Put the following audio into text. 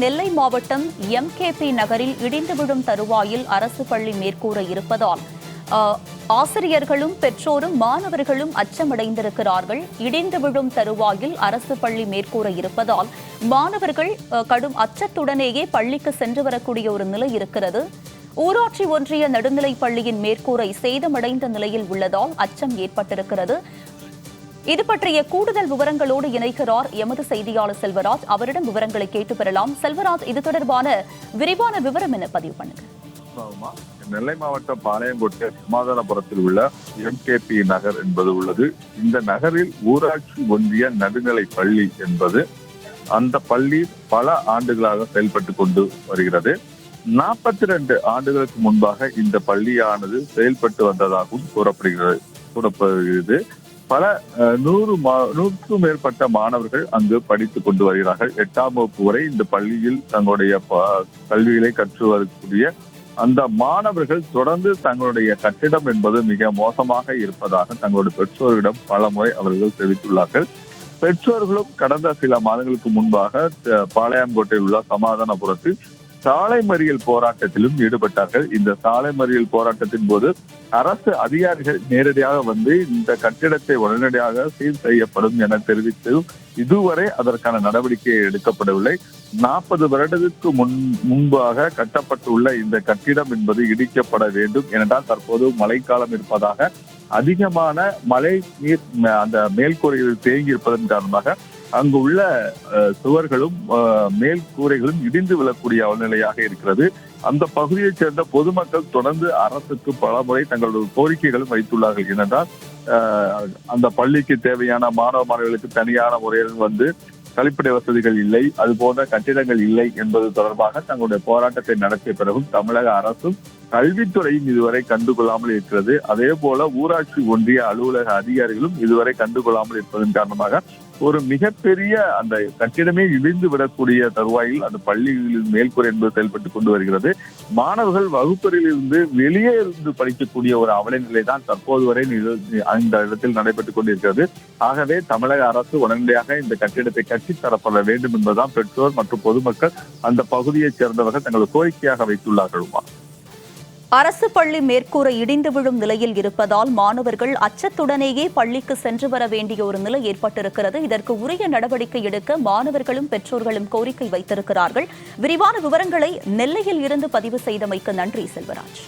நெல்லை மாவட்டம் எம்கேபி நகரில் இடிந்து விழும் தருவாயில் அரசு பள்ளி மேற்கூரை இருப்பதால் ஆசிரியர்களும் பெற்றோரும் மாணவர்களும் அச்சமடைந்திருக்கிறார்கள். இடிந்து விழும் தருவாயில் அரசு பள்ளி மேற்கூரை இருப்பதால் மாணவர்கள் கடும் அச்சத்துடனேயே பள்ளிக்கு சென்று வரக்கூடிய ஒரு நிலை இருக்கிறது. ஊராட்சி ஒன்றிய நடுநிலைப் பள்ளியின் மேற்கூரை சேதமடைந்த நிலையில் உள்ளதால் அச்சம் ஏற்பட்டிருக்கிறது. இது பற்றிய கூடுதல் விவரங்களோடு இணைக்கிறார் எமது செய்தியாளர் செல்வராஜ். அவரிடம் விவரங்களை கேட்டு பெறலாம். செல்வராஜ், இது தொடர்பான விரிவான விவரம் என்ன பதிவு பண்ணுங்க. நெல்லை மாவட்டம் பாளையங்கோட்டை சமாதானபுரத்தில் உள்ள எம்கேபி நகர் என்பது உள்ளது. இந்த நகரில் ஊராட்சி ஒன்றிய நடுநிலை பள்ளி என்பது அந்த பள்ளி பல ஆண்டுகளாக செயல்பட்டு கொண்டு வருகிறது. 42 ஆண்டுகளுக்கு முன்பாக இந்த பள்ளியானது செயல்பட்டு வந்ததாகவும் கூறப்படுகிறது. பல 100க்கும் மேற்பட்ட மாணவர்கள் அங்கு படித்துக் கொண்டு வருகிறார்கள். 8ஆம் வகுப்பு வரை இந்த பள்ளியில் தங்களுடைய கல்விகளை கற்று வரக்கூடிய அந்த மாணவர்கள் தொடர்ந்து தங்களுடைய கட்டிடம் என்பது மிக மோசமாக இருப்பதாக தங்களுடைய பெற்றோரிடம் பல முறை அவர்கள் தெரிவித்துள்ளார்கள். பெற்றோர்களும் கடந்த சில மாதங்களுக்கு முன்பாக பாளையங்கோட்டையில் உள்ள சமாதானபுரத்தில் சாலை மறியல் போராட்டத்திலும் ஈடுபட்டார்கள். இந்த சாலை மறியல் போராட்டத்தின் போது அரசு அதிகாரிகள் நேரடியாக வந்து இந்த கட்டிடத்தை உடனடியாக சீர் செய்யப்படும் என தெரிவித்து இதுவரை அதற்கான நடவடிக்கை எடுக்கப்படவில்லை. 40 வருடத்திற்கு முன்பாக கட்டப்பட்டுள்ள இந்த கட்டிடம் என்பது இடிக்கப்பட வேண்டும். ஏனென்றால் தற்போது மழைக்காலம் இருப்பதாக அதிகமான மழை நீர் அந்த மேல்கூரையில் தேங்கி இருப்பதன் காரணமாக அங்கு உள்ள சுவர்களும் மேல் கூரைகளும் இடிந்து விழக்கூடிய நிலையாக இருக்கிறது. அந்த பகுதியைச் சேர்ந்த பொதுமக்கள் தொடர்ந்து அரசுக்கு பல முறை தங்களுடைய கோரிக்கைகளும் வைத்துள்ளார்கள். ஏனென்றால் அந்த பள்ளிக்கு தேவையான மாணவ மாணவிகளுக்கு தனியான முறையில் வந்து கழிப்பிட வசதிகள் இல்லை, அது போன்ற கட்டிடங்கள் இல்லை என்பது தொடர்பாக தங்களுடைய போராட்டத்தை நடத்திய பிறகும் தமிழக அரசும் கல்வித்துறையும் இதுவரை கண்டுகொள்ளாமல் இருக்கிறது. அதே போல ஊராட்சி ஒன்றிய அலுவலக அதிகாரிகளும் இதுவரை கண்டுகொள்ளாமல் இருப்பதன் காரணமாக ஒரு மிகப்பெரிய அந்த கட்டிடமே இடிந்து விடக்கூடிய தருவாயில் அந்த பள்ளிகளின் மேல்கூரை என்பது செயல்பட்டுக் கொண்டு வருகிறது. மாணவர்கள் வகுப்பறையில் இருந்து வெளியே இருந்து படிக்கக்கூடிய ஒரு அவல நிலை தான் தற்போது வரை இந்த இடத்தில் நடைபெற்றுக் கொண்டிருக்கிறது. ஆகவே தமிழக அரசு உடனடியாக இந்த கட்டிடத்தை கட்டித்தரப்பட வேண்டும் என்பதுதான் பெற்றோர் மற்றும் பொதுமக்கள் அந்த பகுதியைச் சேர்ந்தவர்கள் தங்கள் கோரிக்கையாக வைத்துள்ளார்கள். அரசு பள்ளி மேற்கூரை இடிந்து விழும் நிலையில் இருப்பதால் மாணவர்கள் அச்சத்துடனேயே பள்ளிக்கு சென்று வர வேண்டிய ஒரு நிலை ஏற்பட்டிருக்கிறது. இதற்கு உரிய நடவடிக்கை எடுக்க மாணவர்களும் பெற்றோர்களும் கோரிக்கை வைத்திருக்கிறார்கள். விரிவான விவரங்களை நெல்லையில் இருந்து பதிவு செய்தமைக்கு நன்றி செல்வராஜ்.